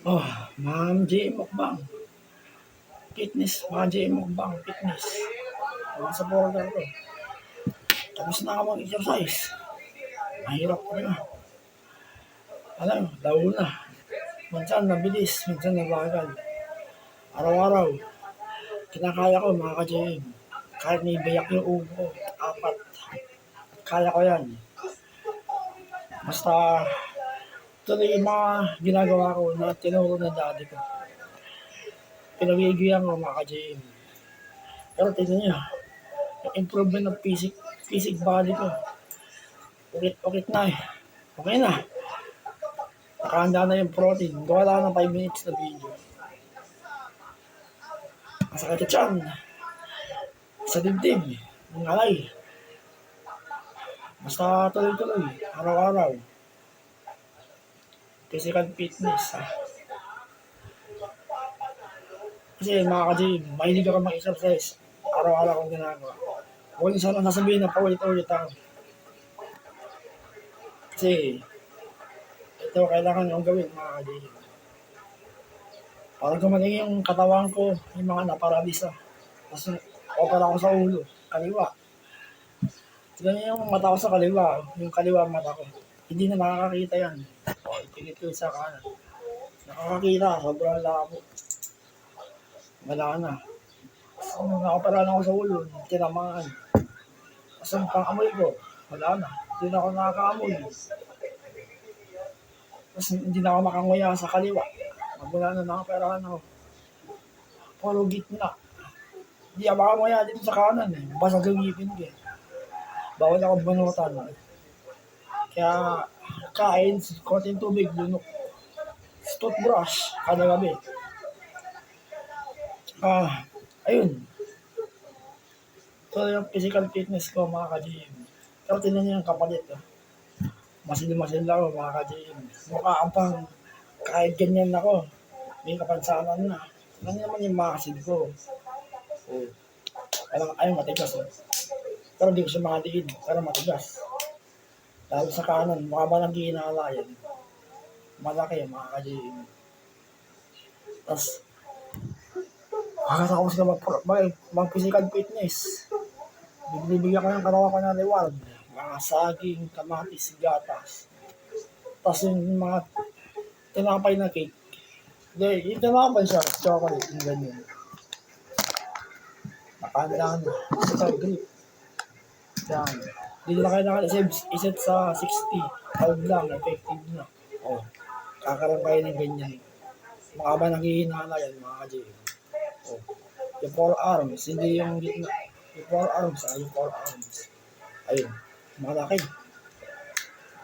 Oh, Ma'am J. Mukbang. Fitness. Ma'am J. Mukbang. Fitness. Mga supporter ko. Tapos na ako mag-exercise. Mahirap ko na. Alam, daw na. Minsan nabilis, minsan nabagal. Araw-araw, kinakaya ko mga ka-JM. Kahit may bayak yung ubo ko, 4. Kaya ko yan. Basta, tuloy yung mga ginagawa ko na tinuro ng daddy ko. Pinagigyan ko mga ka-JM. Pero tignan niyo, yung improvement ng physic body ko. Ukit na eh. Okay na. Nakahanda na yung protein. Wala na 5 minutes na video. Masakit sa tiyan. Sa dibdib. Ang alay. Basta tuloy-tuloy. Araw-araw. Physical fitness. Kasi mga ka-gym, mahilig ako mag-exercise. Araw-araw akong ginagawa. Huwag niyo sana sasabihin na paulit-ulit ako. Kasi ito kailangan kong gawin mga ka-gym. Parang gumaling yung katawan ko, yung mga naparalisa. Tapos opera ako sa ulo, kaliwa. Tignan niyo yung mata ko sa kaliwa, yung kaliwa mata ko. Hindi na nakakakita yan. O, ipinit ko sa kanan. Nakakakita, sobrang labo. Wala na. So, nakopera na ako sa ulo, tinamaan. Tapos yung pang-amoy ko, wala na. Hindi na ako nakaka-amoy. Tapos hindi na ako makanguya sa kaliwa. Mula na nakaperahan ako. Puro gitna. Hindi ako makanguya dito sa kanan eh. Basag yung ngipin ko eh. Bawal ako banutan. Kaya kain, konting tubig, lunok. Toothbrush, kada gabi. Ayun. So yung physical fitness ko mga ka-GM. Pero tinan niyo yung kapalit. Masil-masil lang ako mga ka-GM. Mukha ang pang kahit ganyan ako. May kapansanan na. Ano naman yung muscle ko. Oh. Ayun, matigas. Pero hindi ko siya makadiin. Pero matigas. Lalo sa kanan, mukha ba nang ginahalayan. Malaki mga ka-GM. Tapos, kakatapos na mag-physical fitness. Bibigyan ko ng katawan ko ng reward. Mga saging, kamatis, gatas. Tapos yung mga tinapay na cake. Hindi, yung tinapay siya, chocolate, yung ganyan. Nakahanda na. Ito, grip. Yan. Hindi na kailangan iset sa 60. Hold lang, effective na. O, kakaroon kayo ng ganyan. Mga ba nanghihinala yan, mga ka-JM. O, yung forearms, hindi yung gitna. Yung forearms, yung forearms. Ayun, malaki.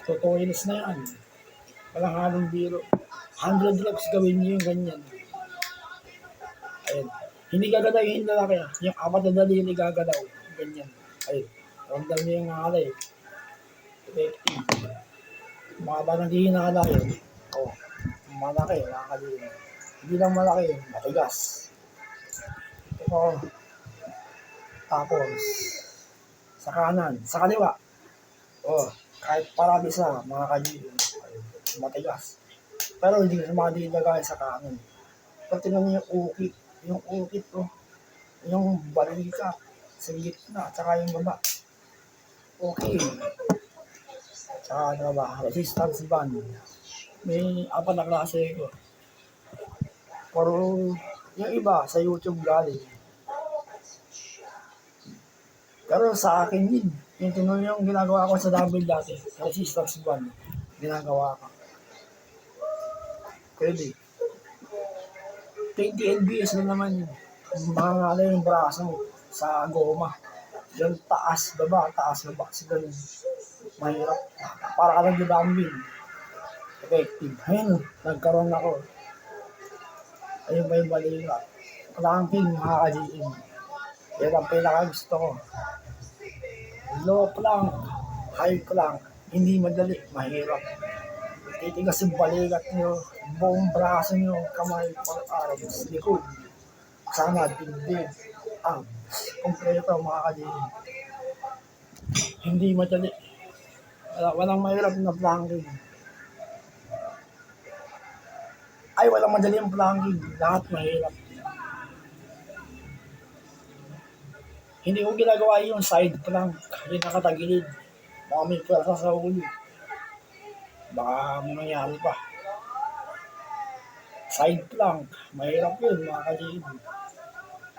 Tutuilis na yan. Walang halong biro. 100 reps gawin niyo yung ganyan. Ayun. Hindi gagalaw yung lalaki. Yung 4 na daliri gagalaw. Ganyan. Ayun. Ramdam niyo yung alay. Effective. Mga ba nanghihinala yun? O, malaki. Nakakaliin. Hindi lang malaki. Matigas. Ito. Tapos, sa kanan. Sa kaliwa. O, kahit parami sa mga ka-GM. Matigas. Pero hindi ko siya makadilagay sa kanan. Pero tingnan niyo yung ukit. Yung ukit ko. Yung balika. Sa gitna. Tsaka yung baba. Okay. Tsaka ano ba? Resistance band. May 4 na klase ko. Pero yung iba sa YouTube galing. Pero sa akin yun. Yung tinuloy yung ginagawa ko sa dumbbell dati. Resistance band. Ginagawa ko. Pwede. 20 lbs na naman yun. Mga yung braso sa goma. Yung taas, baba, kasi ganun. Mahirap. Para ka lang dumbbell. Effective. Ayun, nagkaroon ako. Ayun ba yung balila. Planking, mga ka-GM. Yan ang pinaka-gusto ko. Low plank, high plank. Hindi madali, mahirap. Titigas yung balikat nyo, buong braso nyo, kamay, arms, likod, sana, dibdib, kompleto mga ka-GM. Hindi madali. Walang mahirap na planking. Ay, walang madali ang planking. Lahat mahirap. Hindi ko ginagawa yung side plank. Yung nakatagilid. Baka may pwersa sa ulo. Baka may mangyari pa. Side plank. Mahirap yun, mga kalihid.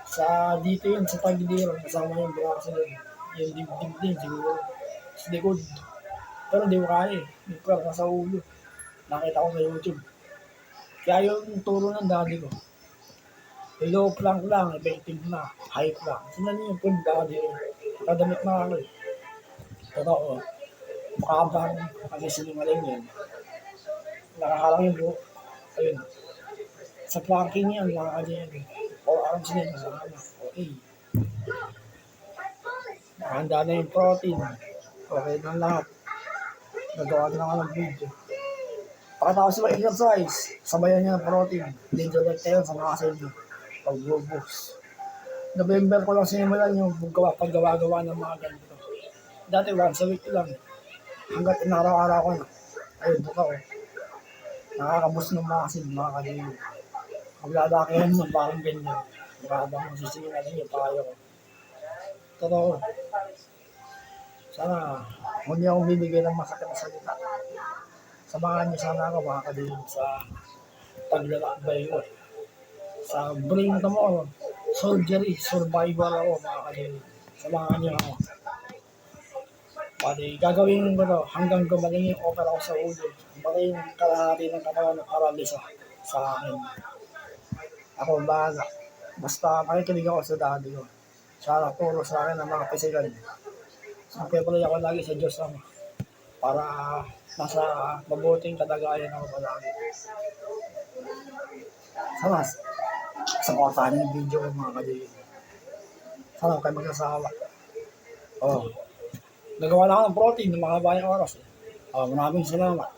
Sa dito yun, sa tagiliran. Kasama yung braso yun. Yung dibdib din, siguro. Sa likod. Pero hindi ko kaya eh. May pwersa sa ulo. Nakita ko sa YouTube. Kaya yung turo ng daddy ko. Low plank lang, effective na. High plank. Sinan yung full daddy. Nakadamit na ako eh. Totoo. Makabang kasi sinungaling yun. Nakakalang yung buhok. Ayun. Sa planking yan, nakakadyan. Or arms din, masama. Okay. Nakahanda na yung protein. Okay na lahat. Nagawa na ako ng video. Pagkatapos mo exercise, sabayan niya ng protein. Then direct tayo sa mga kasilyo. Pag-boost. November ko lang sinimulan yung paggawa-gawa ng mga ganito. Dati once a week lang. Hanggat inaraw-araw ko na. Ayun, buka ko. Nakakabos ng mga kasilyo, mga kalyo. Maglalakihan mo parang ganyan. Makabang masisingalan yung payo ko. Totoo. Sana, huwag niyo akong bibigyan ng masakit na salita. Samahan niyo sana ako mga kalyo sa paglalakbay ko. Sa brain na mo, surgery, survival ako mga kalyo. Samahan niyo ako. Pati gagawin ko to hanggang gumaling yung opera ko sa ulo. Gumaling yung kalahati ng katawan ng paralisa sa akin. Ako bahala. Basta makikinig ako sa daddy ko. Siya turo sa akin ng mga physical. Siyempre pala ako lagi sa Diyos Ama. Para nasa mabuting kalagayan ako palagi. Sana, supportahan yung video ko mga kalihid. Sana huwag kayo magsasawa. Oh, nagawa na ako ng protein ng mga bayang oras. Oh, maraming salamat.